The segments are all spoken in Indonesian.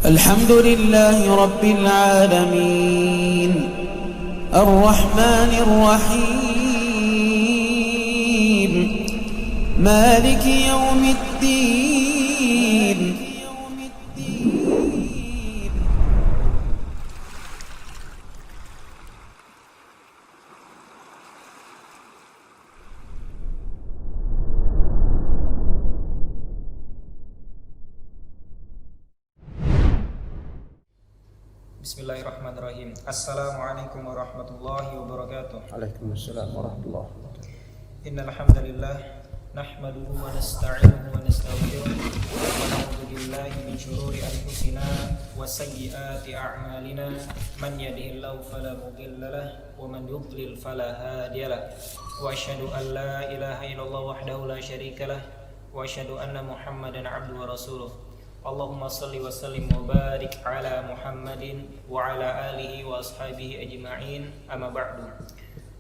الحمد لله رب العالمين الرحمن الرحيم مالك يوم الدين Bismillahirrahmanirrahim. Assalamualaikum warahmatullahi wabarakatuh. Waalaikumsalam warahmatullahi wabarakatuh. Innal hamdalillah nahmaduhu wa nasta'inuhu wa nastaghfiruh wa na'udzu billahi min shururi anfusina wa sayyiati a'malina man yahdihillahu fala mudilla lahu wa man yudlil fala hadiya lahu wa asyhadu an la ilaha illallah wahdahu la syarika lahu wa asyhadu anna Muhammadan 'abduhu wa rasuluh. Allahumma salli wa sallim wa barik ala Muhammadin wa ala alihi wa ashabihi ajma'in, amma ba'du.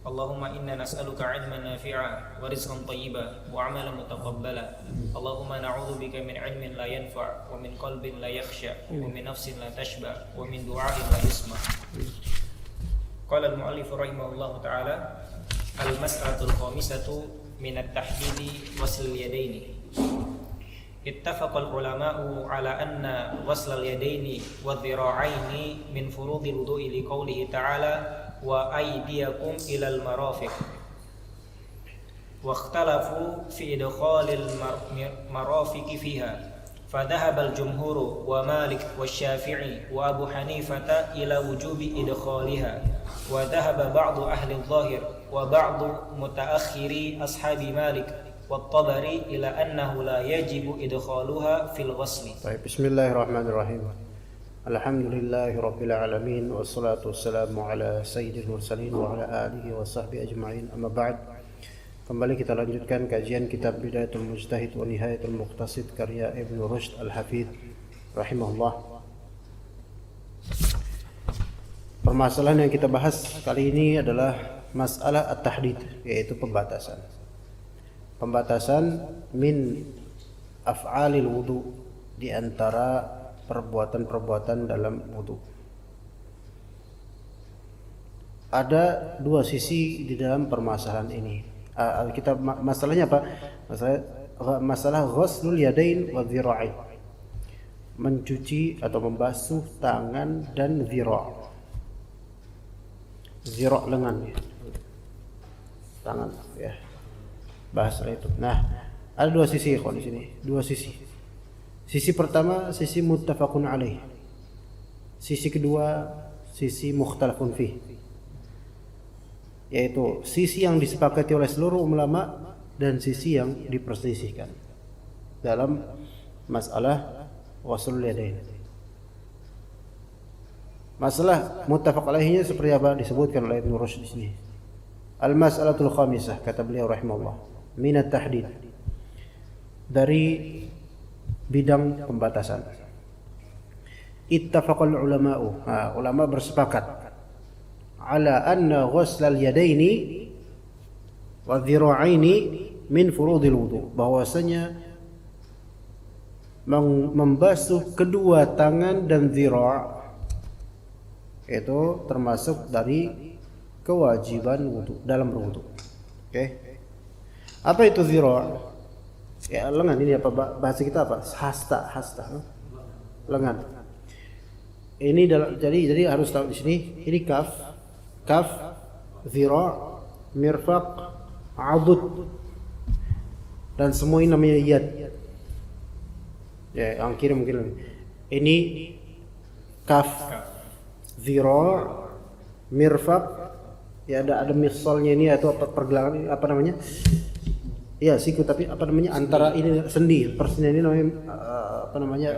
Allahumma inna nas'aluka 'ilman nafi'a wa rizqan thayyiban wa 'amalan mutaqabbala. Allahumma na'udzu bika min 'ilmin la yanfa' wa min qalbin la yakhsha wa min nafsin la tashba wa min du'a'in la yusma'. Qala al-mu'allif rahimahullahu ta'ala al-mas'alatul khamisatu min at-tahdidi wasl al-yadaini. Ittafaqal ulama'u ala anna ghuslal yadaini wadh-dhira'aini min furudil wudu'i liqaulihi ta'ala wa aydiyakum ilal marafiq. Wa ikhtalafu fi idkhalil marafiqi fiha. Fadhahaba al-jumhuru wa Malik wa Syafi'i wa Abu Hanifata ila wujubi idkhaliha. Wa dhahaba ba'du ahli adh-dhahir wa ba'du mutaakhiri ashabi Malik والطبري إلى أنه لا يجب إدخالها في الغسل. طيب, بسم الله الرحمن الرحيم. الحمد لله رب العالمين والصلاة والسلام على سيد المرسلين وعلى آله وصحبه أجمعين, أما بعد. Kembali kita lanjutkan kajian kitab Bidayatul Mujtahid wa Nihayatul Muqtasid karya Ibnu Rushd Al-Hafidh rahimahullah. Permasalahan yang kita bahas kali ini adalah masalah at-tahdid, yaitu pembatasan min af'alil wudu, di antara perbuatan-perbuatan dalam wudu. Ada dua sisi di dalam permasalahan ini. Kita masalahnya apa? Masalah ghuslul yadain wa dhira'ain, mencuci atau membasuh tangan dan dhira'. Dhira' lengan, tangan, ya. Bahasa itu. Nah, ada dua sisi di sini, dua sisi. Sisi pertama sisi muttafaqun alaih. Sisi kedua sisi mukhtalafun fih. Yaitu sisi yang disepakati oleh seluruh ulama dan sisi yang diperselisihkan dalam masalah ghuslul yadain. Masalah muttafaq alaihnya seperti apa disebutkan oleh Ibnu Rushd di sini. Al-mas'alatul khamisah, kata beliau rahimahullah, minat tahdid, dari bidang pembatasan. Ittafaqal ulama'u, ulama bersepakat, ala anna ghuslal yadaini wa dhira'aini min furudil wudu, bahwasanya membasuh kedua tangan dan dhira' itu termasuk dari kewajiban wudu, dalam berwudu. Oke. Apa itu dhira'? Ya, lengan. Ini apa bahasa kita apa? Hasta. Lengan. Ini jadi harus tahu di sini. Ini kaf, dhira', mirfaq, adud, dan semua ini namanya yad. Ya, yang kiri mungkin lebih. Ini kaf, dhira', mirfaq, ya ada misalnya ini atau pergelangan ini apa namanya? Ya, siku, tapi apa namanya antara ini sendi, persendian ini namanya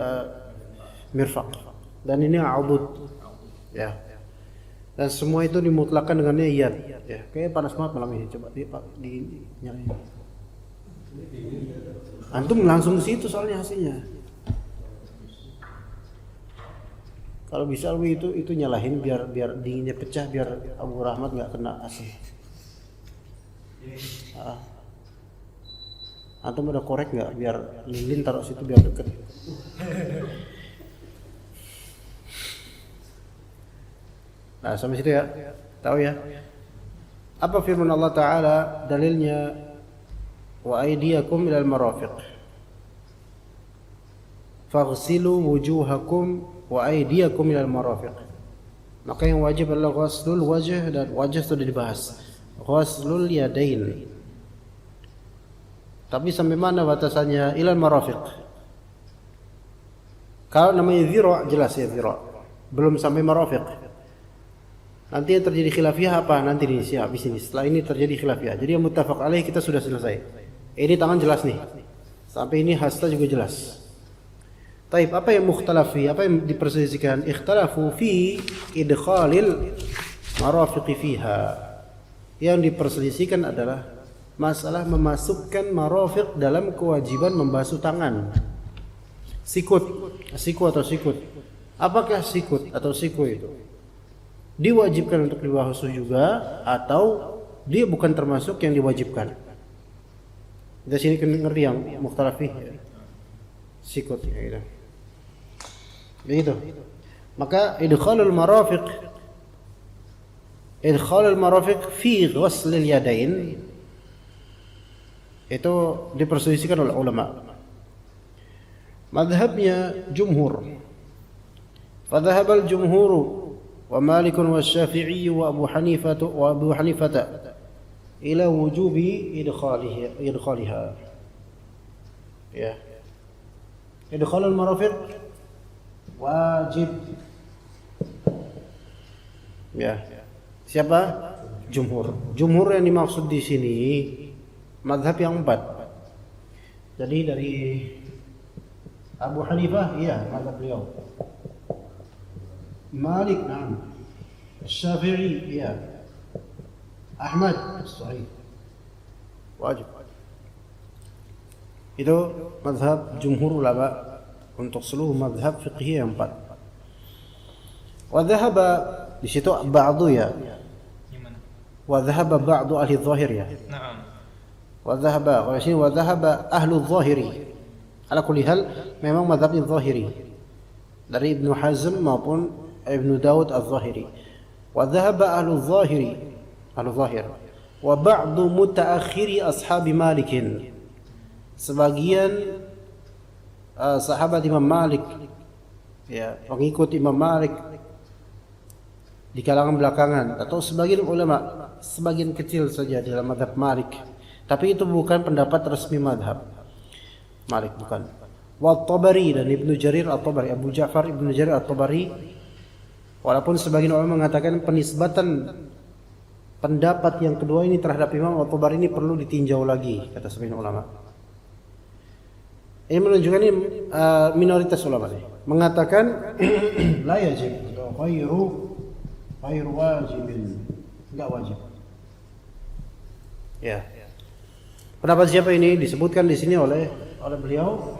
mirfaq, dan ini adud, ya. Dan semua itu dimutlakan dengannya yad, ya. Kayak panas banget malam ini, coba dinyalain. Antum langsung ke situ soalnya hasilnya. Kalau bisa lu itu nyalahin biar dinginnya pecah, biar Abu Rahmat nggak kena AC. Antum udah korek nggak biar lilin taruh situ biar deket. Nah, sampai situ ya. Tahu ya? Apa firman Allah Ta'ala dalilnya? Wa aydiyakum ilal marafiq. Faghsilu wujuhakum wa aydiyakum ilal marafiq. Maka yang wajib adalah ghuslul wajh, dan wajah sudah dibahas. Ghuslul yadain. Tapi sampai mana batasannya? Ilal marafiq. Kalau namanya zira' jelas ya zira'. Belum sampai marafiq. Nanti yang terjadi khilafiyah apa? Nanti di sini, habis ini. Setelah ini terjadi khilafiyah. Jadi yang muttafaq alaih kita sudah selesai. Ini tangan jelas nih. Sampai ini hasta juga jelas. Taib, apa yang mukhtalaf fi? Apa yang diperselisihkan? Ikhtalafu fi idkhalil marafiqi fiha. Yang diperselisihkan adalah masalah memasukkan marafiq dalam kewajiban membasuh tangan. Siku atau sikut. Apakah sikut atau siku itu diwajibkan untuk dibasuh juga, atau dia bukan termasuk yang diwajibkan? Di sini ngerti yang mukhtalaf fi sikut ya gitu. Begitu. Maka idkhalul marafiq fi ghuslil yadain itu diperselisihkan oleh ulama. Madhabnya jumhur. Fadhahabal jumhuru wa Malik wa Syafi'i wa Abu Hanifah ila wujubi idkhaliha. Ya. Idkhalul marafiq wajib. Ya. Siapa? Jumhur. Jumhur yang dimaksud di sini mazhab yang 4. Jadi dari Abu Hanifah, iya, mazhab beliau. Malik, na'am. Syafi'i, iya. Ahmad, sahih. Wajib. Itu mazhab jumhur ulama untuk seluruh mazhab fiqhiyah yang 4. Wa dhahaba, di situ ba'du ya. Wa dhahaba ba'du ahli dhahir ya. Na'am. Wa dhahaba, wa sini wa dhahaba ahlu dhahiri. Ala kulli hal memang mazhabnya dhahiri. Dari Ibnu Hazm maupun Ibnu Daud al-Zahiri. Wa dhahaba ahlu dhahiri, ahlu dhahir. Wa ba'du mutaakhiri ashabi Malikin. Sebagian sahabat Imam Malik, ya, pengikut Imam Malik di kalangan belakangan, atau sebagian ulama, sebagian kecil saja dalam mazhab Malik. Tapi itu bukan pendapat resmi mazhab Malik, bukan. Wa Tabari dan Ibnu Jarir At-Tabari, Abu Ja'far Ibnu Jarir At-Tabari, walaupun sebagian ulama mengatakan penisbatan pendapat yang kedua ini terhadap Imam At-Tabari ini perlu ditinjau lagi, kata sebagian ulama. Ini menunjukkan ini minoritas ulama nih, mengatakan la yajib, ghairu wajibin, enggak wajib. Ya. Pendapat siapa ini disebutkan di sini oleh beliau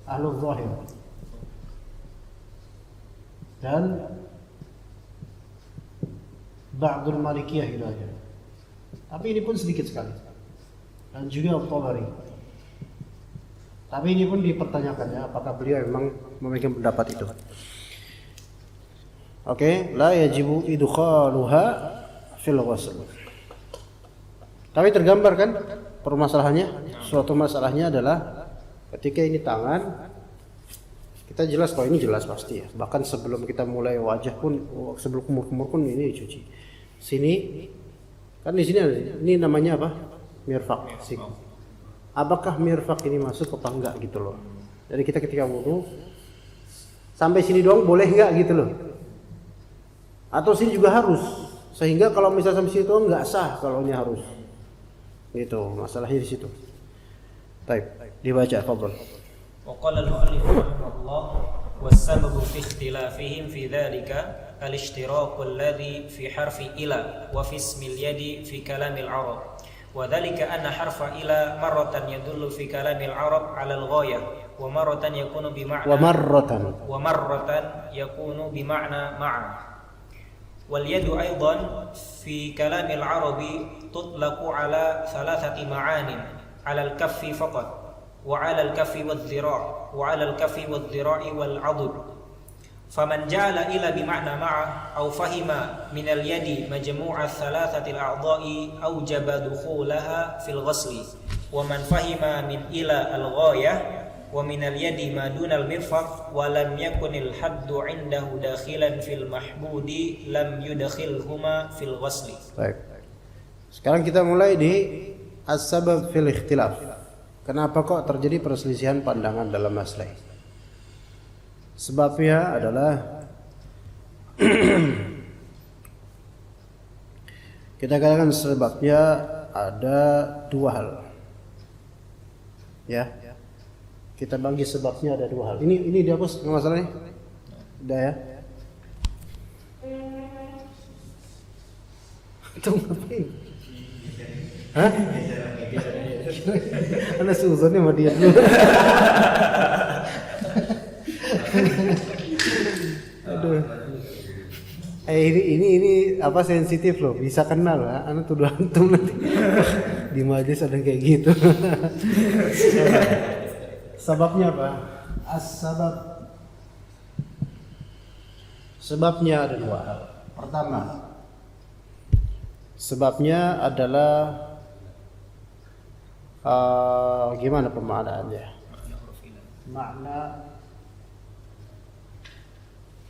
Ahlul Zahir dan Ba'dul Malikiyah gitu aja. Tapi ini pun sedikit sekali. Dan juga At-Tabari. Tapi ini pun dipertanyakan ya, apakah beliau memang memiliki pendapat itu. Oke, la yajibu idkhaluha fil ghusl. Tapi tergambar kan permasalahannya? Suatu masalahnya adalah ketika ini tangan, kita jelas kalau ini jelas pasti ya. Bahkan sebelum kita mulai wajah pun, sebelum kumur-kumur pun ini dicuci. Sini kan di sini ini namanya apa? Mirfaq. Apakah mirfaq ini masuk apa enggak gitu loh. Jadi kita ketika wudu sampai sini doang boleh enggak gitu loh. Atau sini juga harus. Sehingga kalau misalnya sampai situ enggak sah kalau ini harus. Itu masalahnya di situ. Baik, dibaca fadhil. Wa qala al-mu'allif rahimahullah was-sababu fi ikhtilafihim fi dhalika al-ishtiraq alladhi fi harfi ila wa fi ismi al-yadi fi kalam al-arab. Wa dhalika anna harfa ila marratan yadullu fi kalam al-arab 'ala al-ghayah wa marratan yakunu bi ma'na wa marratan yakunu bi ma'na ma'a. واليد أيضا في كلام العرب تطلق على 3 معان على الكف فقط وعلى الكف والذراع والعضد Faman ja'ala ila bima'na ma'a aw fahima min al-yadi majmu'a thalathati al-a'dha'i awjaba dukhulaha fil ghasli wa man fahima min ila al-ghayah wa min al-yadi ma duna al-mirfaq wa lam yakun al-haddu 'indahu dakhilan fil mahbudi lam yudkhilhuma fil ghasli. Baik. Sekarang kita mulai di as-sabab fil ikhtilaf. Kenapa kok terjadi perselisihan pandangan dalam masalah ini? Sebabnya adalah kita katakan sebabnya ada dua hal. Ya. Kita bagi sebabnya ada dua hal. Ini dihapus enggak masalah nih? Udah ya. Itu ngapain? Hah? Ana suzonnya sama dia dulu. Aduh. Ini apa sensitif loh, bisa kenal lah. Ana tuduh antum nanti. Di majelis ada kayak gitu. Sebabnya apa? As-sabab. Sebabnya ada dua hal. Pertama, sebabnya adalah gimana pemaknaannya? Makna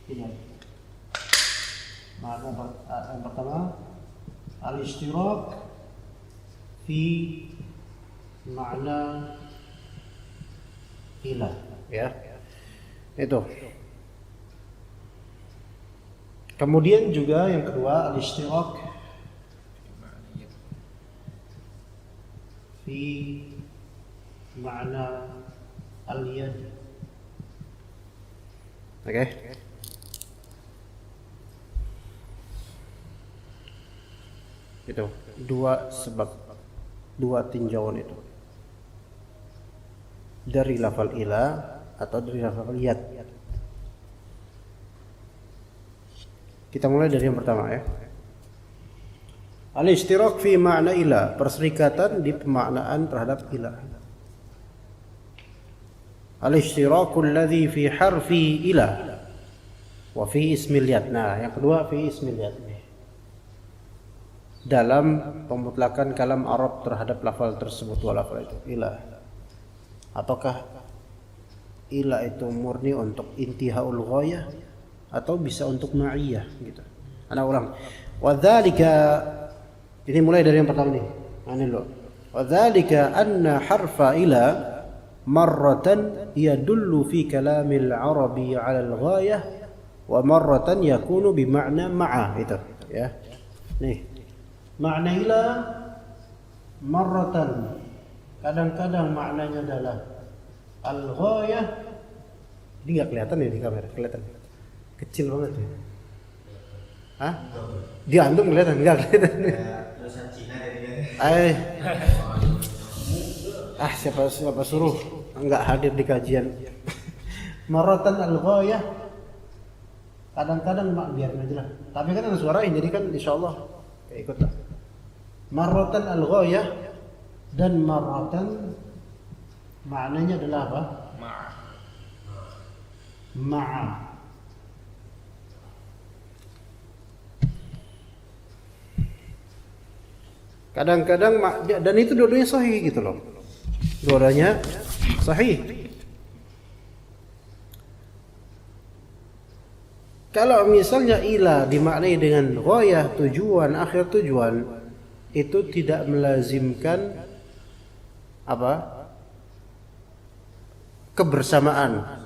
ini. Makna yang pertama al-ishtirak fi makna ilah, ya. Itu. Kemudian juga yang kedua al-ishtirak fi makna al-yad. Oke. Itu dua sebab, dua tinjauan itu dari lafal ilah atau dari lafal yad. Kita mulai dari yang pertama ya. Al-ishtirak fi ma'na ilah, perserikatan di pemaknaan terhadap ilah. Al-ishtirakul ladzi fi harfi ilah wa fi ismil yad. Nah, yang kedua fi ismil yad. Dalam pemutlakan kalam Arab terhadap lafal tersebut, wa lafal itu ilah. Apakah ilah itu murni untuk intihaul ghayah atau bisa untuk ma'iyah gitu. Ana ulang. Wa dzalika, ini mulai dari yang pertama nih. Ini loh. Wa dzalika anna harfa ila marratan yadullu fi kalamil arabi 'ala al-ghayah wa marratan yakunu bi ma'na ma'a, itu ya. Nih. Makna ila marratan kadang-kadang maknanya adalah al-ghayah. Ini enggak kelihatan ya di kamera, kelihatan. Kecil banget ya. Hah? Dia antum kelihatan enggak kelihatan. Tulisan Cina jadinya. Siapa suruh enggak hadir di kajian. Marratan al-ghayah kadang-kadang biarin aja lah. Tapi kan ada suarain jadi kan insyaallah ikutlah. Marratan al-ghayah dan marratan maknanya adalah apa? Ma'a. Kadang-kadang dan itu dua-duanya sahih gitu loh. Dua-duanya sahih. Kalau misalnya ila dimaknai dengan ghayah, tujuan, akhir tujuan, itu tidak melazimkan apa? Kebersamaan.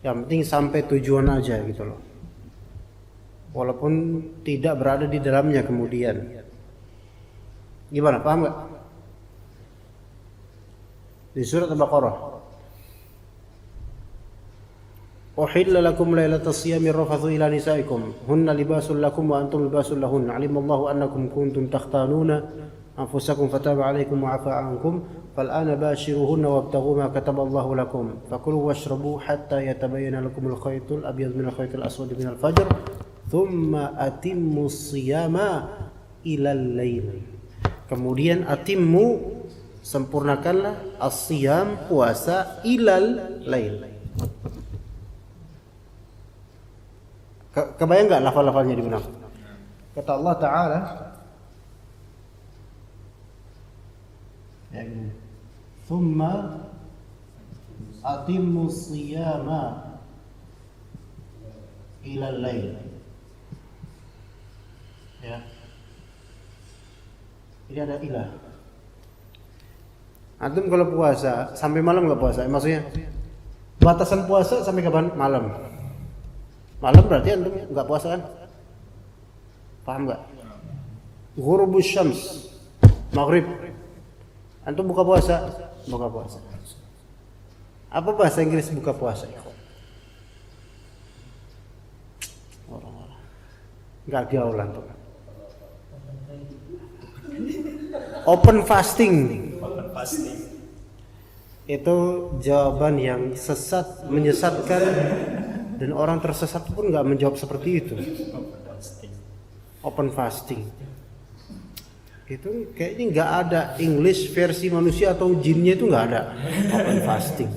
Yang penting sampai tujuan aja gitu loh. Walaupun tidak berada di dalamnya kemudian. Gimana? Paham enggak? Di surat Al-Baqarah. Uhilla lakum lailatas siyami rafathu ila nisaikum hunna libasul lakum wa antum libasul lahunna alimallahu annakum kuntum takhtanuna anfusakum fataba alaikum wa afa ankum fal'ana bashiruhunna wabtaghu ma kataballahu lakum fakulu washrabu hatta yatabayyana lakumul khaytul abyad minal khaytil aswad minal fajr thumma atimmus siyama ilal lail. Kemudian atimmu, sempurnakanlah as-siyam, puasa, ilal lail, Kebayang nggak lafal-lafalnya di mana? Kata Allah Ta'ala, thumma atimmu siyama ila al-lail. Ya. Ini ada ilah. Antum kalau puasa sampai malam nggak puasa? Maksudnya batasan puasa sampai kapan? Malam. Malam berarti antum nggak puasa kan? Paham nggak? Ghurubus syams, maghrib. Antum buka puasa? Buka puasa. Apa bahasa Inggris buka puasa? Orang-orang nggak gaul antum. Open fasting. Itu jawaban yang sesat, menyesatkan, dan orang tersesat pun nggak menjawab seperti itu. Open fasting itu kayaknya nggak ada English versi manusia atau jinnya, itu nggak ada open fasting.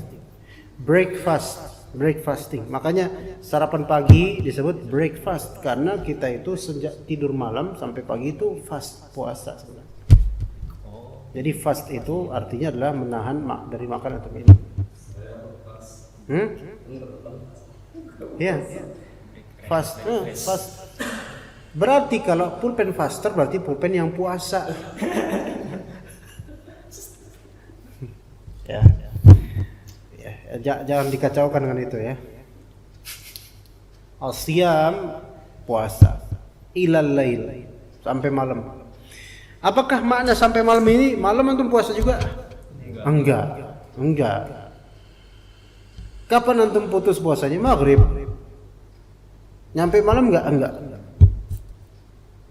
Breakfasting. Makanya sarapan pagi disebut breakfast karena kita itu sejak tidur malam sampai pagi itu fast, puasa sebenarnya. Jadi fast itu artinya adalah menahan dari makan atau minum. Ya, fast. Berarti kalau pulpen faster berarti pulpen yang puasa. Ya, jangan dikacaukan dengan itu ya. Al-siyam puasa, ilal lail sampai malam. Apakah makna sampai malam ini malam antum puasa juga? Enggak. Kapan antum putus puasanya? Maghrib. Nyampe malam enggak.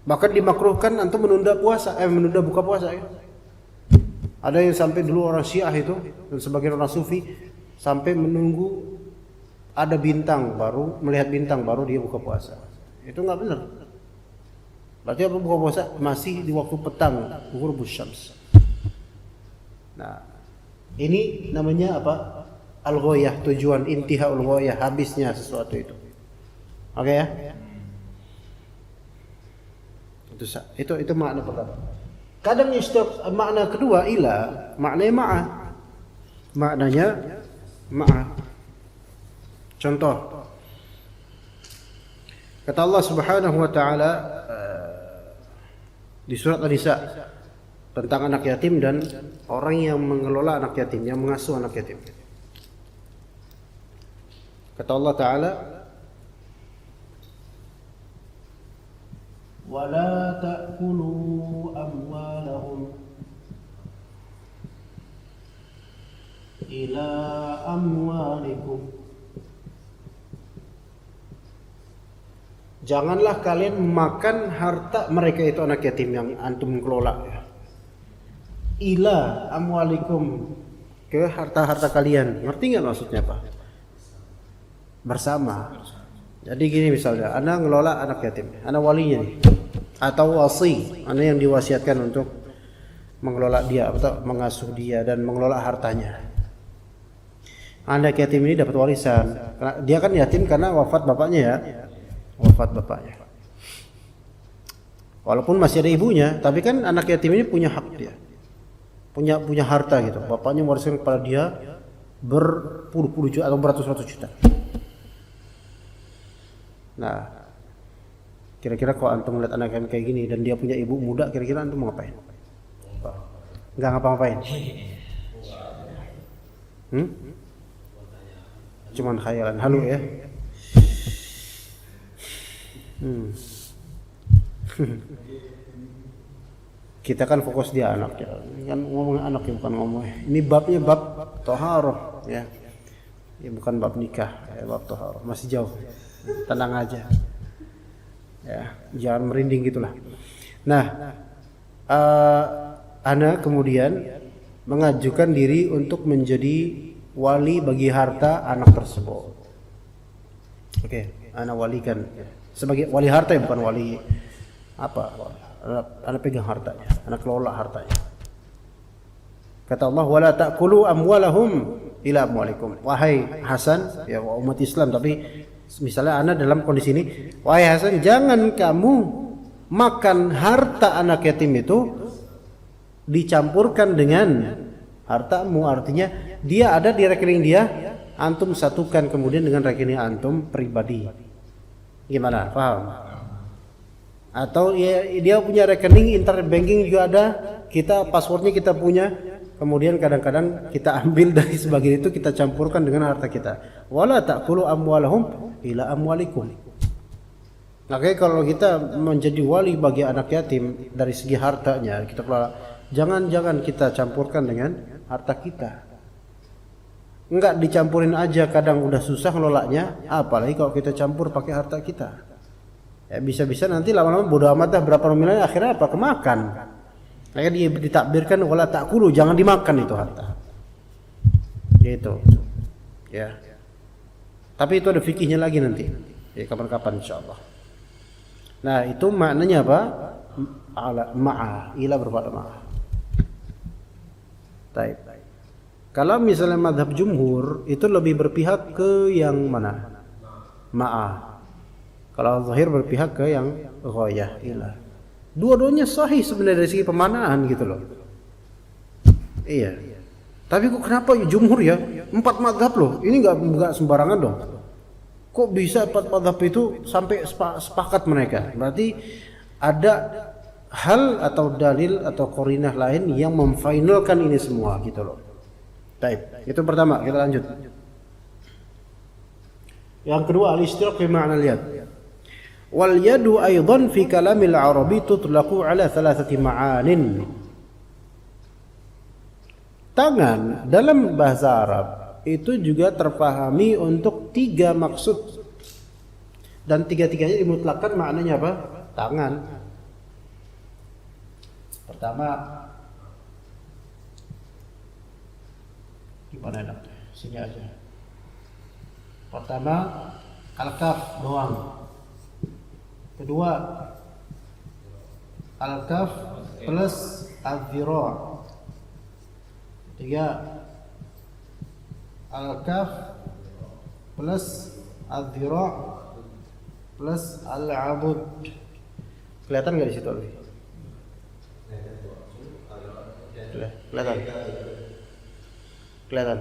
Bahkan dimakruhkan antum menunda buka puasa ya. Ada yang sampai dulu orang Syiah itu dan sebagian orang Sufi sampai menunggu ada bintang melihat bintang baru dia buka puasa. Itu enggak benar. Berarti apa buka puasa? Masih di waktu petang, ghurubus syams. Nah, ini namanya apa? Al-ghayah, tujuan, intihaul ghayah, habisnya sesuatu itu. Oke ya? Itu makna pertama. Kadang makna kedua ila, maknanya ma'ah. Maknanya ma'ah. Contoh. Kata Allah Subhanahu wa taala di surat An-Nisa tentang anak yatim dan orang yang mengelola anak yatim, yang mengasuh anak yatim. Kata Allah Ta'ala, وَلَا تَأْكُلُوا أَمْوَالَهُمْ إِلَى أَمْوَالِكُمْ. Janganlah kalian memakan harta mereka itu anak yatim yang antum kelola ya. Ila amwalikum, ke harta-harta kalian. Ngerti nggak maksudnya apa? Bersama. Jadi gini misalnya, ana ngelola anak yatim, ana walinya nih, atau wasi, ana yang diwasiatkan untuk mengelola dia atau mengasuh dia dan mengelola hartanya. Anak yatim ini dapat warisan. Dia kan yatim karena wafat bapaknya ya. Walaupun masih ada ibunya, tapi kan anak yatim ini punya hak dia. Punya harta gitu. Bapaknya mewariskan kepada dia berpuluh-puluh juta atau beratus-ratus juta. Nah, kira-kira kalau antum melihat anak yang kayak gini dan dia punya ibu muda, kira-kira antum mau ngapain? Enggak ngapa-ngapain. Cuman khayalan halu ya. Kita kan fokus di anak ya. Kan ngomong anak ya, bukan ngomong. Ini babnya bab thaharah ya. Ya bukan bab nikah, ya, bab thaharah. Masih jauh. Tenang aja. Ya, jangan merinding gitulah. Nah, ana kemudian mengajukan diri untuk menjadi wali bagi harta anak tersebut. Oke, ana walikan sebagai wali harta ya, bukan wali apa? Ana pegang hartanya, ana kelola hartanya. Kata Allah, wala ta'kulu amwalahum ila amwalikum. Wahai Hasan, ya umat Islam, tapi Misalnya anak dalam kondisi ini, wahai Hasan, jangan kamu makan harta anak yatim itu dicampurkan dengan hartamu. Artinya dia ada di rekening dia, antum satukan kemudian dengan rekening antum pribadi. Gimana? Paham? Atau ya, dia punya rekening internet banking juga ada, kita passwordnya kita punya, kemudian kadang-kadang kita ambil dari sebagian itu kita campurkan dengan harta kita. Wala ta'kulu amwalahum ila amwalikum. Makanya kalau kita menjadi wali bagi anak yatim dari segi hartanya, kita jangan kita campurkan dengan harta kita. Enggak dicampurin aja, kadang udah susah ngelolanya, apalagi kalau kita campur pakai harta kita. Ya bisa-bisa nanti lama-lama bodo amat dah berapa nominalnya, akhirnya apa? Kemakan. Makanya ditakbirkan wala ta'kulu, jangan dimakan itu harta. Gitu. Ya. Tapi itu ada fikihnya lagi nanti. Ya kapan-kapan insyaallah. Nah, itu maknanya apa? Ma'a, ila berpada ma'a. Baik. Kalau misalnya mazhab jumhur itu lebih berpihak ke yang mana? Ma'a. Kalau zahir berpihak ke yang ghayah, ila. Dua-duanya sahih sebenarnya dari segi pemanaan gitu loh. Iya. Tapi kok kenapa jumhur ya? 4 mazhab loh. Ini enggak sembarangan dong. Kok bisa 4 mazhab itu sampai sepakat mereka? Berarti ada hal atau dalil atau qarinah lain yang memfinalkan ini semua gitu loh. Baik, itu pertama, kita lanjut. Yang kedua, al-ishtirak fi ma'na al-yad. Wal yadu aidan fi kalamil arabi tutlaqu ala thalathati ma'anin. Tangan dalam bahasa Arab itu juga terpahami untuk 3 maksud, dan 3-tiganya dimutlakkan maknanya apa? Tangan. Pertama, gimana nak? Sini aja. Pertama, al-kaf doang. Kedua, al-kaf plus al-dhira'. Ketiga, al-kaf plus al-dhira' plus al-'abud. Kelihatan nggak di situ? Kelihatan. Kelihatan.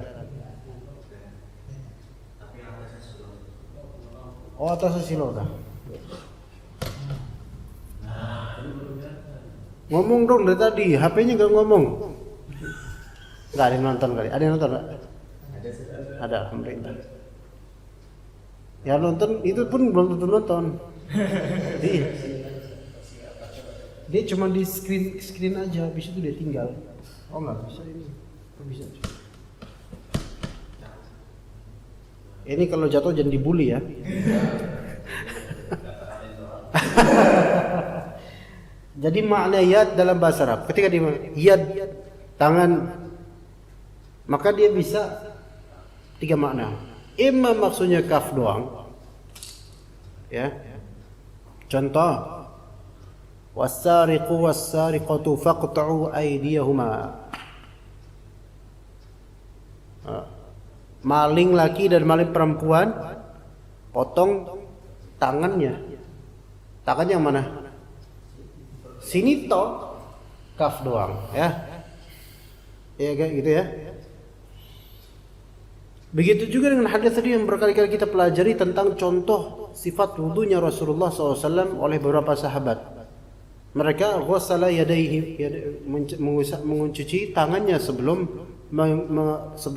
Oh, atasnya silo dah. Ngomong dong dari tadi, HP-nya nggak ngomong. Nggak ada yang nonton kali. Ada yang nonton nggak? Ada, alhamdulillah. Ya nonton itu pun belum tentu nonton. Dia cuma di screen aja, habis itu dia tinggal. Oh nggak bisa ini. Nggak bisa. Ini kalau jatuh jangan dibully ya. Jadi makna yad dalam bahasa Arab, ketika dia yad tangan, maka dia bisa 3 makna. Imma maksudnya kaf doang, ya. Contoh, was-sariqu was-sariqatu faqta'u aydiyahuma. Maling laki dan maling perempuan, potong tangannya. Tangan yang mana? Sini toh, kaf doang, ya. Ya kayak gitu ya. Begitu juga dengan hadis tadi yang berkali-kali kita pelajari tentang contoh sifat wudunya Rasulullah SAW oleh beberapa sahabat. Mereka ghassala yadayhi, mencuci tangannya sebelum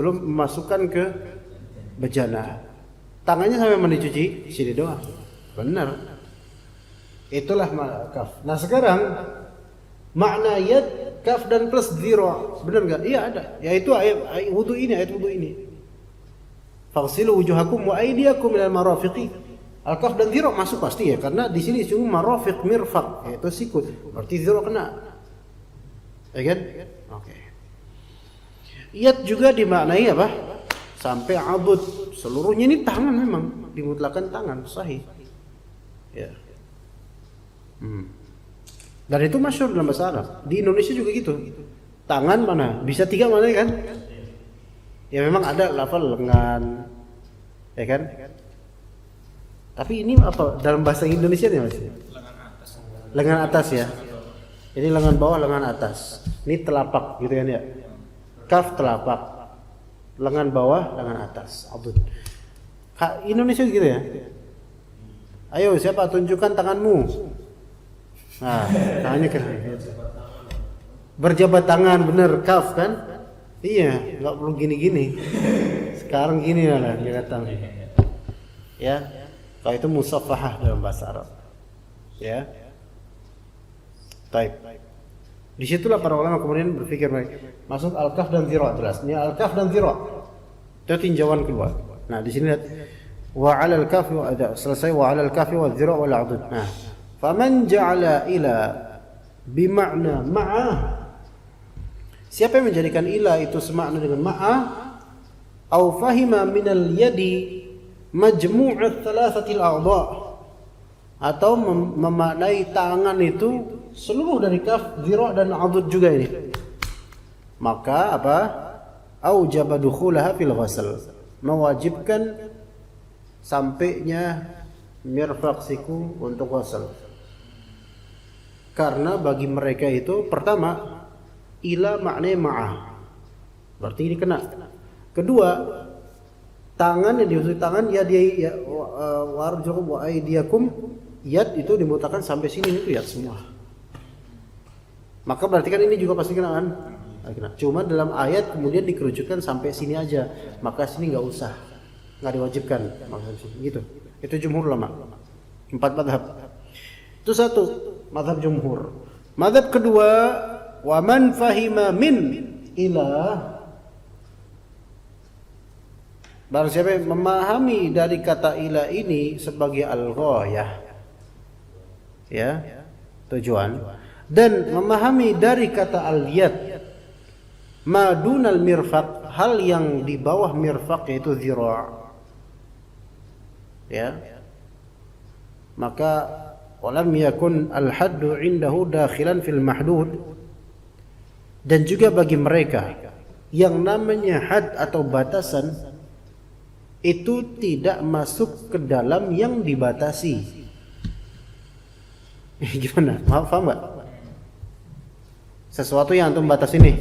memasukkan ke bejana. Tangannya sampai mana dicuci? Sini doang. Benar. Itulah makna kaf. Nah sekarang makna yad kaf dan plus dhira, benar enggak? Iya ada. Yaitu ayat wudu ini, ayat wudu ini. Faghsilu wujuhakum wa aydiyakum ilal marafiqi. Al-kaf dan dhira masuk pasti ya, karena di sini cuma marafiq mirfaq, yaitu sikut. Berarti dhira kena. Ya kan? Oke. Yad juga dimaknai apa? Sampai abud. Seluruhnya ini tangan memang, dimutlakan tangan, sahih. Ya. Dan itu masyhur dalam bahasa Arab. Di Indonesia juga gitu. Tangan mana? Bisa 3 mana kan? Ya memang ada lafal lengan. Ya kan? Tapi ini apa dalam bahasa Indonesia nih Mas? Lengan atas. Lengan atas ya. Ini lengan bawah, lengan atas. Ini telapak gitu kan ya. Kaf telapak. Lengan bawah, lengan atas. Abud. Indonesia gitu ya. Ayo siapa tunjukkan tanganmu. Nah, tangannya kan. Berjabat tangan bener kaf kan? Iya, nggak perlu gini-gini. Sekarang gini lah dia datang. Ya, kalau itu musafahah dalam bahasa Arab. Ya. Baik. Disitulah para ulama kemudian berpikir maksud al-kaf dan zira jelas. Ini al-kaf dan zira. Itu tinjauan kedua. Nah, di sini lihat wa 'alal kafi wa selesai wa 'alal kafi wa zira wal 'adud. Nah, faman ja'ala ila bima'na ma'a. Siapa yang menjadikan ila itu semakna dengan ma'a au fahima minal yadi majmu'at thalathatil a'dha, atau memaknai tangan itu seluruh dari kaf, zira dan 'adud juga ini, maka apa? Aujaba dukhulaha fil ghasl, mewajibkan sampainya mirfaq siku untuk ghasl. Karena bagi mereka itu pertama ila maknanya ma'ah, berarti ini kena. Kedua, tangan yang dimaksud tangan ya dia ya warjukum wa aydiyakum, yad itu dimutakan sampai sini itu yad semua. Maka berarti kan ini juga pasti kena kan? Cuma dalam ayat kemudian dikerucutkan sampai sini aja, maka sini nggak usah, nggak diwajibkan maksudnya gitu. Itu jumhur ulama. 4 mazhab. Itu satu mazhab jumhur. Mazhab kedua, wa man fahima min ila, barang siapa yang memahami dari kata ila ini sebagai al-ghayah, ya, tujuan, dan memahami dari kata al-yad madunal mirfaq, hal yang di bawah mirfaq yaitu zira', ya, maka walam yakun al-haddu indahu dakhilan fil mahdud, dan juga bagi mereka yang namanya had atau batasan itu tidak masuk ke dalam yang dibatasi. Gimana? Paham nggak? Sesuatu yang antum batas ini,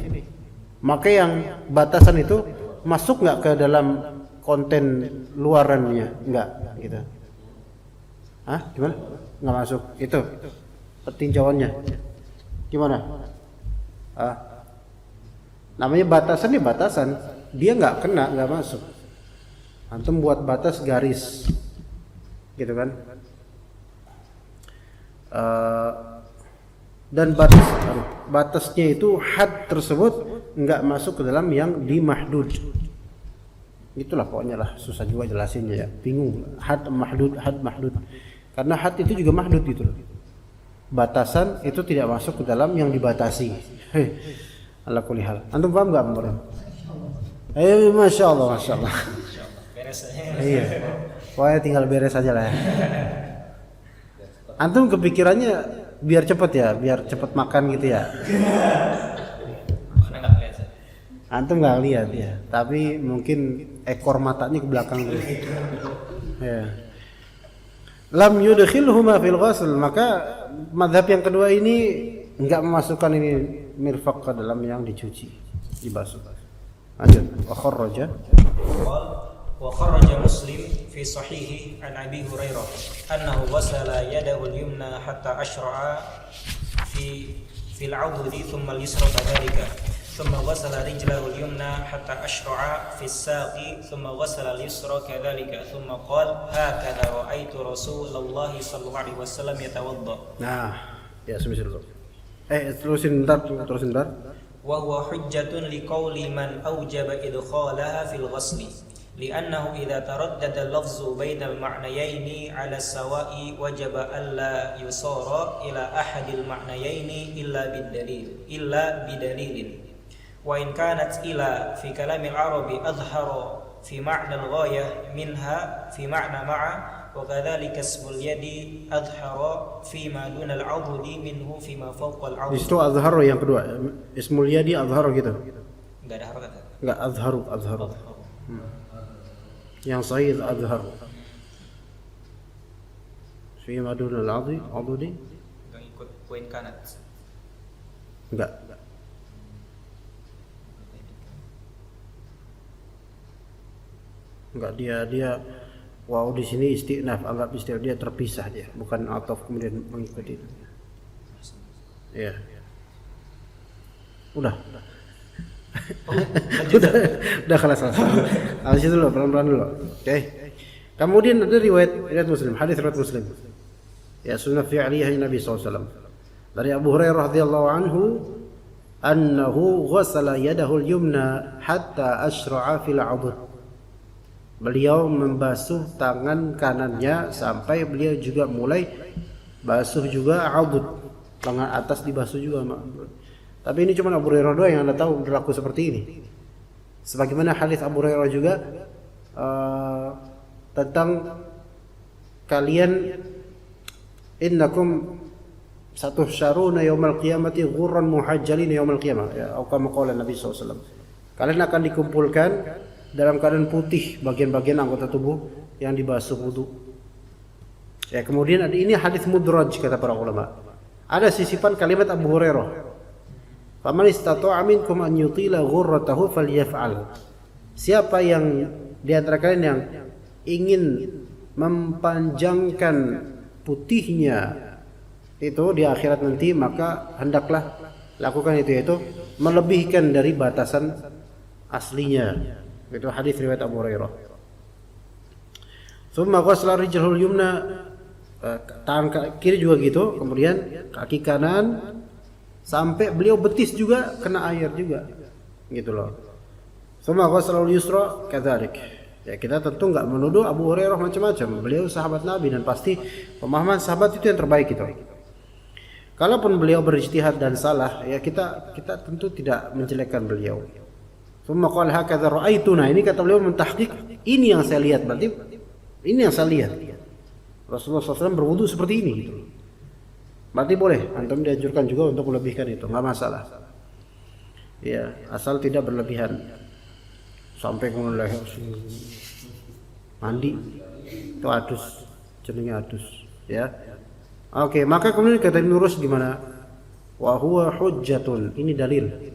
maka yang batasan itu masuk nggak ke dalam konten luarannya? Nggak, gitu. Hah? Gimana? Nggak masuk. Itu tinjauannya. Gimana? Namanya batasan nih batasan, dia nggak kena, nggak masuk. Antum buat batas garis, gitu kan? Dan batasnya itu had tersebut nggak masuk ke dalam yang dimahdud. Itulah pokoknya lah, susah juga jelasinnya ya, bingung. Had mahdud, karena had itu juga mahdud gitu loh. Batasan itu tidak masuk ke dalam yang dibatasi. Ala kulli hal. Antum paham nggak, Mbak? Masya Allah. Beres. Iya. Pokoknya tinggal beres aja lah ya. Antum kepikirannya biar cepet ya, biar cepet makan gitu ya. Antum nggak lihat ya, tapi mungkin ekor matanya ke belakang terus. Ya. Lam yudkhilhuma fil ghusl, maka mazhab yang kedua ini enggak memasukkan ini mirfaq ke dalam yang dicuci, dibasuh. Lanjut. Wa kharraja Muslim fi sahihi an Abi Hurairah annahu ghasala yadahu al-yumna hatta ashra'a fi al-'ududi thumma al-yusra kadhalika thumma ghasala rijlahu al-yumna hatta ashra'a fi as-saqi thumma ghasala al-yusra kadhalika thumma qala hakadha ra'aitu Rasulullah sallallahu alaihi wasallam yatawadda. Nah, ya semisal itu. Terusin bentar. Wa huwa hujjatun liqauli man aujaba idkhalaha fil ghasli li'annahu idza taraddada al-lafzu baina al-ma'nayaini 'ala as-sawa'i wajaba alla yusara ila ahadil ma'nayaini illa bidalilin wa in kanat ila fi kalam al-arabi adhhara fi ma'na al-ghayah minha fi ma'na ma'a wa kadzalika ismul yadi adhhara fi ma duna al-'adudi minhu fi ma fawqa al-'adud. Di situ adhhara yang kedua, ismul yadi adhhara gitu. Enggak ada harokat. Enggak, adhharu. Yang sahih adhharu. fi madunal adudi Yang ikut poin kanat. enggak. Enggak, dia wow di sini istinaf, anggap istilah dia terpisah dia, bukan ataf kemudian mengikuti. Ya. Udah kelas. Habis itu dulu, pelan-pelan dulu. Oke. Kemudian ada riwayat Muslim, hadis riwayat Muslim. Ya, sunnah fi'liyah Nabi SAW. Dari Abu Hurairah radhiyallahu anhu, annahu ghasala yadahu al-yumna hatta ashra'a fil 'udud. Beliau membasuh tangan kanannya sampai beliau juga mulai basuh juga 'udud. Tangan atas dibasuh juga. Tapi ini cuma Abu Hurairah doang yang Anda tahu berlaku seperti ini. Sebagaimana hadis Abu Hurairah juga tentang kalian innakum satuhsyaruna yaumal qiyamati ghurran muhajjalin yaumal qiyamah, ya, atau kama qala Nabi SAW. Kalian akan dikumpulkan dalam keadaan putih bagian-bagian anggota tubuh yang dibasuh wudu. Ya, kemudian ada ini hadis mudraj kata para ulama. Ada sisipan kalimat Abu Hurairah. Faman istata'a minkum an yutila ghurratahu falyaf'al. Siapa yang di antara kalian yang ingin mempanjangkan putihnya itu di akhirat nanti, maka hendaklah lakukan itu, yaitu melebihkan dari batasan aslinya. Itu hadis riwayat Abu Hurairah. Tsumma ghasala rijlahul yumna, tangan kiri juga gitu, kemudian kaki kanan sampai beliau betis juga kena air juga, gitu loh. Tsumma ghasala al-yusra kadzalik. Ya, kita tentu enggak menuduh Abu Hurairah macam-macam. Beliau sahabat Nabi dan pasti pemahaman sahabat itu yang terbaik itu. Kalaupun beliau berijtihad dan salah, ya kita tentu tidak menjelekkan beliau. Tsumma qala hakadza ra'aituna, ini kata beliau mentahqiq, ini yang saya lihat, berarti ini yang saya lihat. Rasulullah SAW berwudu seperti ini gitu. Berarti boleh, antum dianjurkan juga untuk melebihkan itu, enggak masalah. Ya, asal tidak berlebihan. Sampai kemudian mandi itu adus, jenenge adus, ya. Oke, maka kemudian kata Ibnu Rusd gimana? Wa huwa hujjatun, ini dalil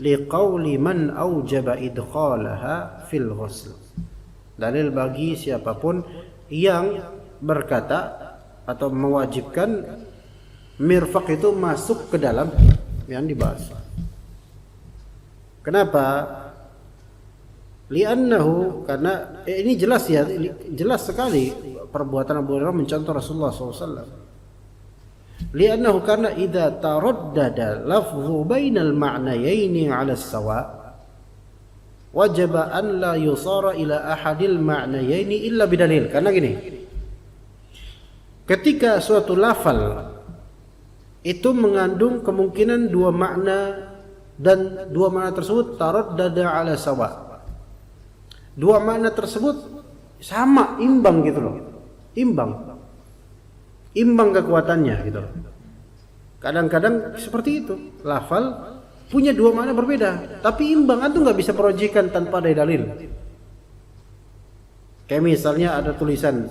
liqauli man aujaba idkhalaha fil ghusl. Dalil bagi siapapun yang berkata atau mewajibkan mirfaq itu masuk ke dalam yang dibahas. Kenapa? Li'annahu, karena ini jelas ya, jelas sekali perbuatan Abu Hurairah mencontoh Rasulullah SAW. Li'annahu, karena idza taraddada lafzu bainal ma'nayaini 'ala as-sawa wajaba an la yusara ila ahadil ma'nayaini illa bidalil. Karena gini, ketika suatu lafal itu mengandung kemungkinan dua makna dan dua makna tersebut taraddada 'ala sawa, dua makna tersebut sama, imbang gitu loh, imbang kekuatannya gitu loh. Kadang-kadang seperti itu, lafal punya dua makna berbeda tapi imbang, antum nggak bisa proyeksikan tanpa ada dalil. Kayak misalnya ada tulisan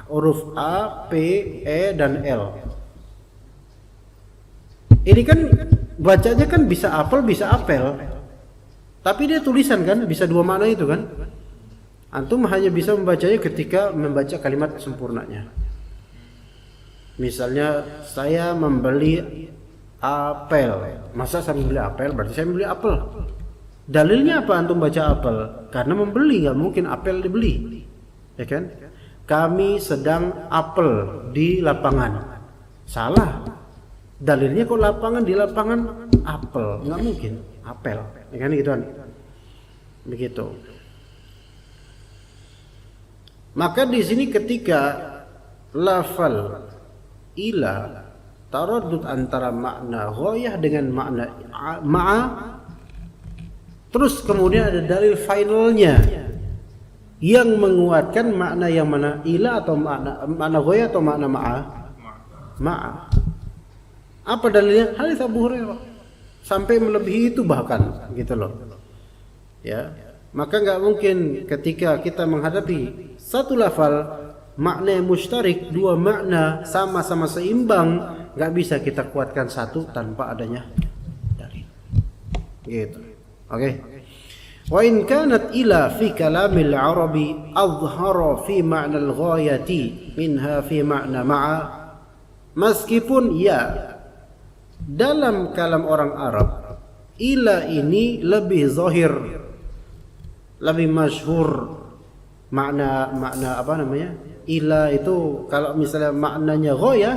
huruf A, P, E dan L. Ini kan bacanya kan bisa apel bisa apel, tapi dia tulisan kan bisa dua makna itu kan. Antum hanya bisa membacanya ketika membaca kalimat sempurnanya. Misalnya saya membeli apel. Masa saya membeli apel? Berarti saya membeli apel. Dalilnya apa antum baca apel? Karena membeli, nggak mungkin apel dibeli, ya kan? Kami sedang apel di lapangan. Salah. Dalilnya kok lapangan, di lapangan apel, nggak mungkin apel, ya kan gituan. Begitu. Maka di sini ketika lafal ila taraddud antara makna ghayah dengan makna ma'a, terus kemudian ada dalil finalnya yang menguatkan makna yang mana, ila atau makna ghayah atau makna ma'a. Apa dalilnya? Hadis Abu Hurairah sampai melebihi itu bahkan gitu loh. Ya, maka nggak mungkin ketika kita menghadapi satu lafal makna yang mustarik, dua makna sama-sama seimbang, nggak bisa kita kuatkan satu tanpa adanya dalil. Gitu. Oke. Wa in kanat ila fi kalamil arabi adhhara fi ma'na al-ghayati minha fi ma'na ma'a, meskipun ya dalam kalam orang Arab ila ini lebih zahir, lebih masyhur makna apa namanya? Ila itu kalau misalnya maknanya ghayah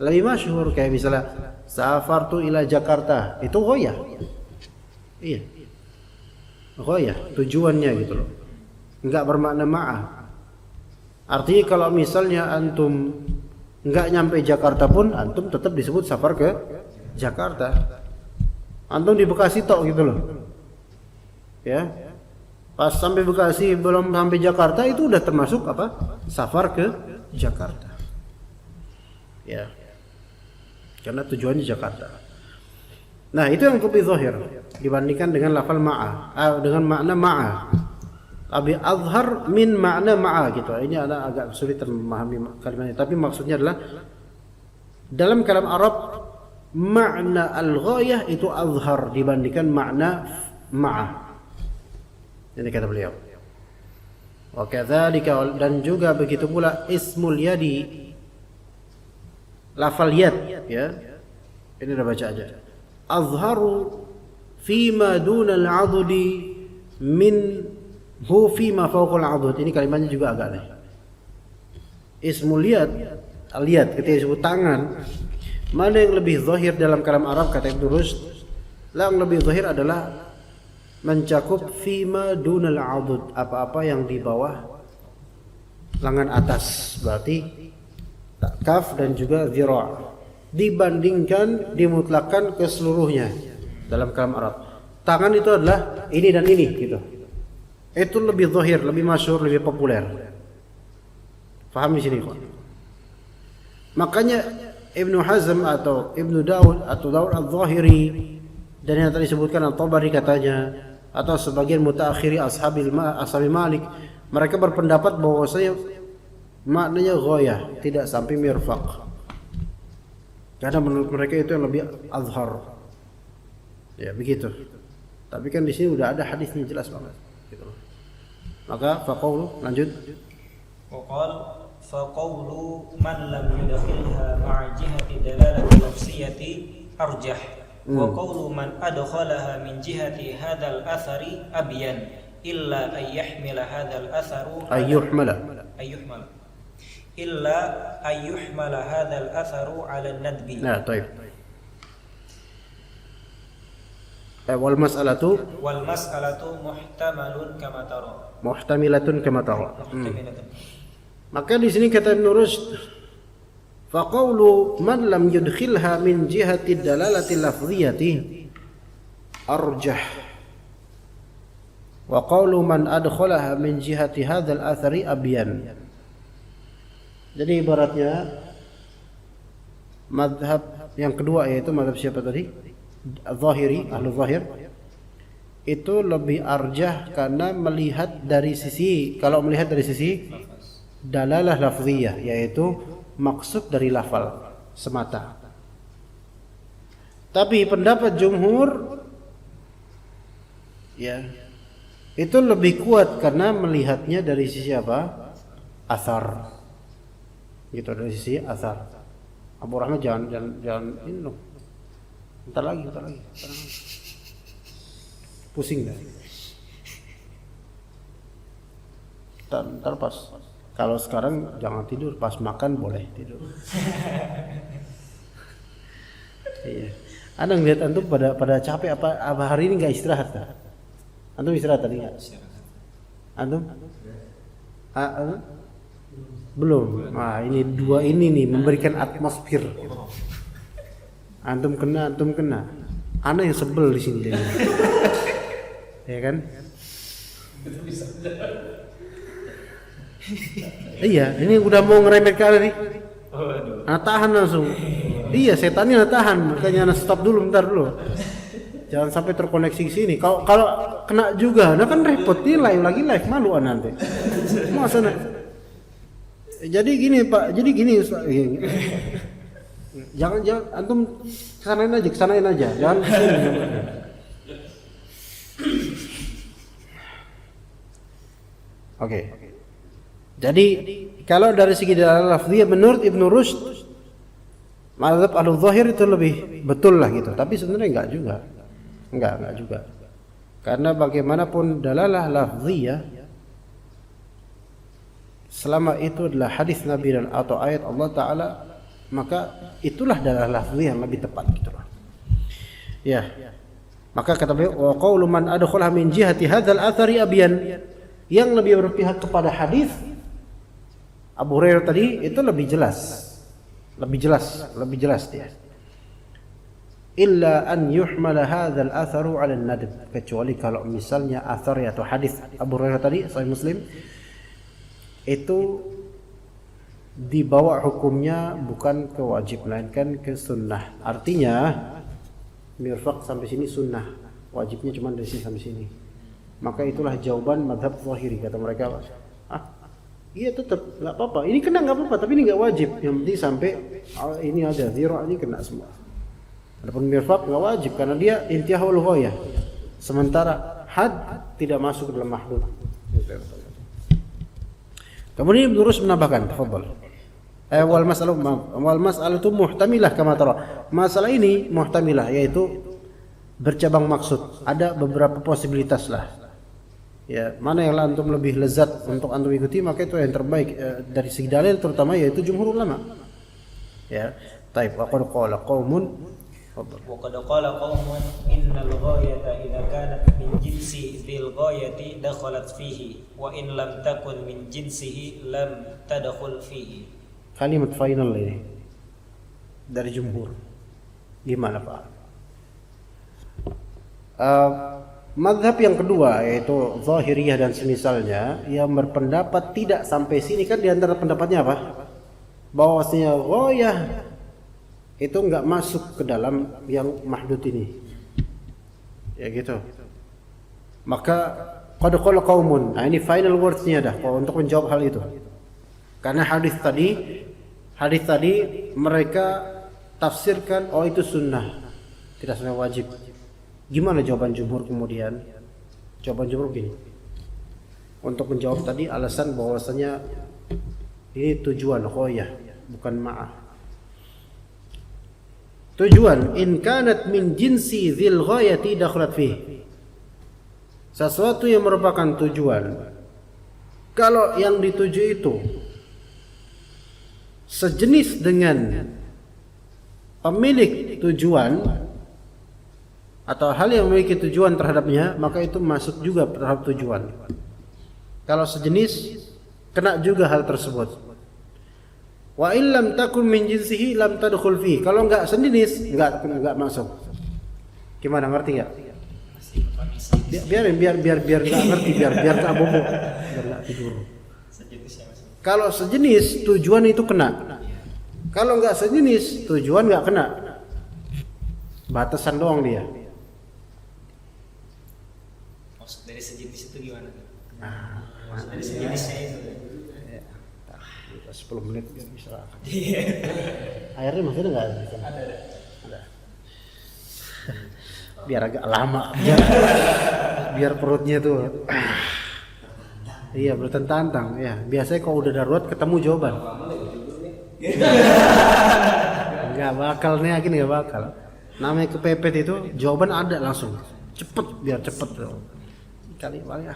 lebih masyhur, kayak misalnya safartu ila Jakarta, itu ghayah. Iya. Ghayah, tujuannya gitu loh. Enggak bermakna ma'ah. Artinya kalau misalnya antum enggak nyampe Jakarta pun antum tetap disebut safar ke Jakarta. Antum di Bekasi tok gitu loh. Ya. Pas sampai Bekasi belum sampai Jakarta itu udah termasuk apa? Safar ke Jakarta. Ya. Karena tujuannya Jakarta. Nah, itu yang lebih zahir dibandingkan dengan lafal ma'a, dengan makna ma'a. Lebih azhar min makna ma'a gitu. Ini agak sulit memahami kalimatnya, tapi maksudnya adalah dalam kalam Arab makna al-ghayah itu azhar dibandingkan makna ma'a. Ini kata beliau. Wa kadzalika, dan juga begitu pula ismul yadi, lafal yad ya. Ini udah baca aja. Azharu fima duna al-'adudi min hu fima fawqa al-'adud. Ini kalimatnya juga agak aneh. Ismul yad, al-yad ketika disebut tangan, mana yang lebih zahir dalam kalam Arab, kata Ibnu Rushd, yang lebih zahir adalah mencakup fima dunal 'adud, apa-apa yang di bawah lengan atas, berarti kaf dan juga zira', dibandingkan dimutlakkan ke seluruhnya dalam kalam Arab. Tangan itu adalah ini dan ini gitu. Itu lebih zahir, lebih masyhur, lebih populer. Paham di sini, kawan? Makanya Ibnu Hazm atau Ibnu Daud atau Daud al-Zahiri dan yang tadi disebutkan At-Tabari katanya, atau sebagian mutaakhiri ashabi Malik, mereka berpendapat bahwasanya maknanya ghayah, tidak sampai mirfaq. Karena menurut mereka itu yang lebih azhar. Ya begitu. Tapi kan di sini udah ada hadisnya jelas banget. Gitu. Maka faqaulu, lanjut. Waqal faqaulu man lam yudkhilha ma'a jihati dalalati lafziyati arjah. Wa qawlu man adkhalaha min jihati hadzal athari abyan illa ay yahmila hadzal atharu illa ay yuhmala hadzal atharu 'ala an-nadbi. Nah, baik. Wal mas'alatu muhtamilatun kama tara. Maka di sini kata Ibnu Rushd, faqaulu man lam yudkhilha min jihati dalalati lafziyati arjah wa qawlu man adkhalaha min jihati hadzal athari abyan. Jadi ibaratnya mazhab yang kedua, yaitu mazhab siapa tadi? Zahiri, ahlu zahir, itu lebih arjah karena melihat dari sisi, kalau melihat dari sisi dalalah lafziyah, yaitu maksud dari lafal semata. Tapi pendapat jumhur ya itu lebih kuat karena melihatnya dari sisi apa? Athar. Gitu, dari sisi athar. Abu Rahmat jangan ini dong. Bentar lagi. Pusing dah. Ntar pas. Kalau sekarang jangan tidur, pas makan boleh tidur. Iya. Anda ngeliat antum pada capek apa hari ini nggak istirahat tak? Antum istirahat tadi nggak? Antum? Belum. Nah, ini dua ini nih memberikan atmosfer. Antum kena. Ana yang sebel di sini jadi. Ya kan? Iya, ini udah mau ngeremehkan nih. Ana tahan langsung. Iya, setannya tahan, makanya ana stop dulu, bentar dulu. Jangan sampai terkoneksi ke sini. Kalau kena juga, nah kan repot nih, live malu ana nanti. Masa Jadi gini Pak, jadi gini Ustaz. Jangan antum kesanain aja, jangan kesini. Oke. Jadi kalau dari segi dalalah lafziyah menurut Ibnu Rushd, mazhab Ahlu-Zahir itu lebih betul lah gitu. Tapi sebenarnya enggak juga. Enggak juga. Karena bagaimanapun dalalah lafziyah selama itu adalah hadis Nabi dan atau ayat Allah Ta'ala, maka itulah dalalah lafziyah yang lebih tepat gitu loh. Ya. Maka kata beliau, wa qaulu man adkhala min jihati hadzal athari abyan, yang lebih berpihak kepada hadis Abu Hurairah tadi itu lebih jelas dia. Illa an yuhmala hadzal atharu 'ala an-nadb, kecuali kalau misalnya athar atau hadis Abu Hurairah tadi Sahih Muslim itu dibawa hukumnya bukan ke wajib melainkan ke sunnah. Artinya mirfaq sampai sini sunnah, wajibnya cuma dari sini sampai sini. Maka itulah jawaban mazhab Zahiri, kata mereka. Iya tetap nggak apa-apa. Ini kena nggak apa-apa, tapi ini nggak wajib. Yang penting sampai ini ada zira, ini kena semua. Adapun mirfaq nggak wajib karena dia intihul ghayah. Sementara had tidak masuk ke dalam mahdud. Kemudian Ibnu Rushd menambahkan, tafadhal. Wal mas'alatu muhtamilah kama tara. Masalah ini muhtamilah, yaitu bercabang maksud. Ada beberapa posibilitas lah. Ya, mana yang antum lebih lezat untuk antum ikuti, maka itu yang terbaik dari segi dalil terutama, yaitu jumhur ulama. Ya, taib. Wa qad qala qaumun وقد قال قوم إن الغاية إذا كانت من جنس ذي الغاية دخلت فيه وإن لم تكن من جنسه لم تدخل فيه. Kalimat final ini dari jumhur. Gimana Pak? Mazhab yang kedua yaitu Zahiriyah dan semisalnya yang berpendapat tidak sampai sini, kan di antara pendapatnya apa? Bahwasanya ghayah itu enggak masuk ke dalam yang mahdud ini. Ya gitu. Maka qad qala qaumun. Nah, ini final words-nya dah untuk menjawab hal itu. Karena hadis tadi mereka tafsirkan itu sunnah, tidak sunnah wajib. Gimana jawaban jumhur kemudian? Jawaban jumhur gini. Untuk menjawab tadi alasan bahwasanya ini tujuan ghayah bukan ma'ah. Tujuan in kanat min jinsi dzil ghayati dakhalat fih. Sesuatu yang merupakan tujuan, kalau yang dituju itu sejenis dengan pemilik tujuan atau hal yang memiliki tujuan terhadapnya, maka itu masuk juga terhadap tujuan. Kalau sejenis, kena juga hal tersebut. Wa illam takun min jinsihi lam tadkhul fi. Kalau enggak sejenis, enggak masuk. Gimana, ngerti enggak? Biar enggak ngerti, biar enggak bobo, biar enggak tidur. Kalau sejenis tujuan itu kena. Kalau enggak sejenis tujuan enggak kena. Batasan doang dia. Maksud dari sejenis itu gimana? Maksud dari sejenisnya itu. 10 menit bisa. Airnya masih ada enggak? Ada. Biar agak lama, biar perutnya tuh. Iya, bertentang. Ya, biasanya kalau udah darurat ketemu jawaban. Enggak bakal nih, yakin enggak bakal. Namanya kepepet itu jawaban ada langsung. Cepet, biar cepet tuh. Kali ya.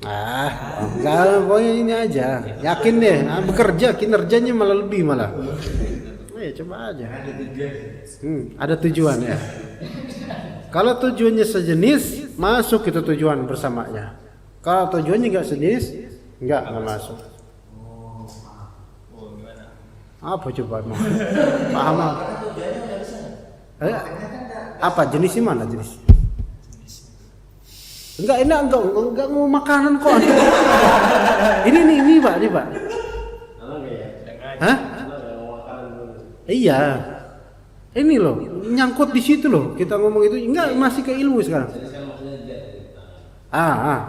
Enggak, pokoknya ini aja. Yakin deh, bekerja kinerjanya malah lebih malah. Coba aja. Ada tujuan ya. Kalau tujuannya sejenis, masuk itu tujuan bersamanya. Kalau tujuannya enggak sejenis, enggak masuk. Apa coba mau? Paham? Apa jenisnya, mana jenis? Enggak mau makanan kok. Ini Pak. Hah? Iya. Ini loh, nyangkut di situ loh. Kita ngomong itu enggak, masih ke ilmu sekarang.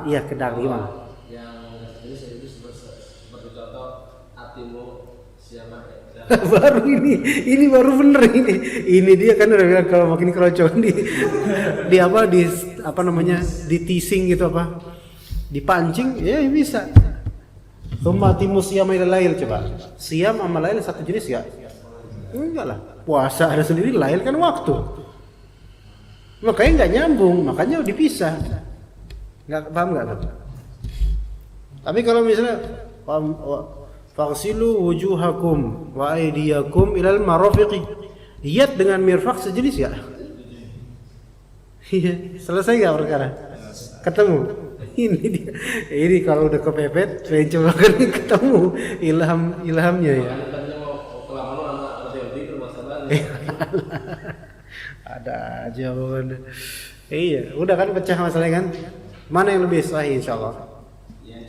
Iya kedang gimana? Yang jadi itu seperti contoh hatimu siapa ya? Baru ini baru bener ini dia kan udah bilang kalau makin kerocokan di apa namanya di teasing gitu apa dipancing ya bisa. Hatimu siam ila lail, coba siam sama lail satu jenis ya? Enggak lah, puasa ada sendiri, lail kan waktu, makanya nggak nyambung, makanya dipisah. Nggak paham nggak? Tapi kalau misalnya faghsilu wujuhakum wa aydiyakum ilal marafiqi, yad dengan mirfaq sejenis ya? Iya, selesai nggak perkara? Ketemu. Ini dia. Ini kalau udah kepepet, pengen coba kan ketemu ilhamnya ya. Ada aja pokoknya. Iya, udah kan pecah masalahnya kan. Mana yang lebih sahih insyaallah? Ya,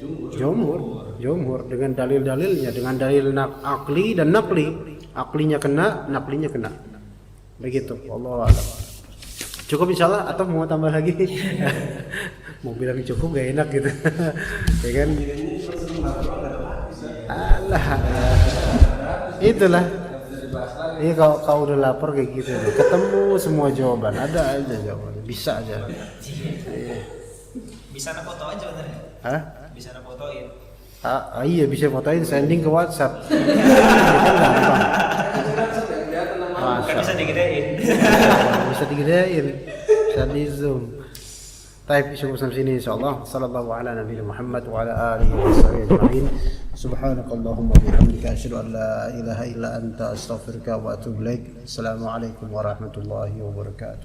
Jumhur dengan dalil-dalilnya, dengan dalil akli dan nakli. Aklinya kena, naklinya kena. Begitu. Wallahu a'lam. Cukup insyaallah atau mau tambah lagi? Mau bilang cukup gak enak gitu. Ya kan? Alah. Itulah. Ini kalau udah lapar kayak gitu, ketemu semua jawaban, ada aja jawaban, bisa aja. Bisa na foto aja bener. Hah? Bisa na fotoin. Iya bisa fotoin, sending ke WhatsApp. Kan bisa digedein. Bisa digedein, bisa di zoom. Baik, cukup sampai sini insyaallah. Sallallahu ala nabiyina Muhammad wa ala alihi wa sahbihi ajma'in. Subhanakallahumma wa bihamdika asyhadu an la ilaha illa anta astaghfiruka wa atubu ilaik. Assalamualaikum warahmatullahi wabarakatuh.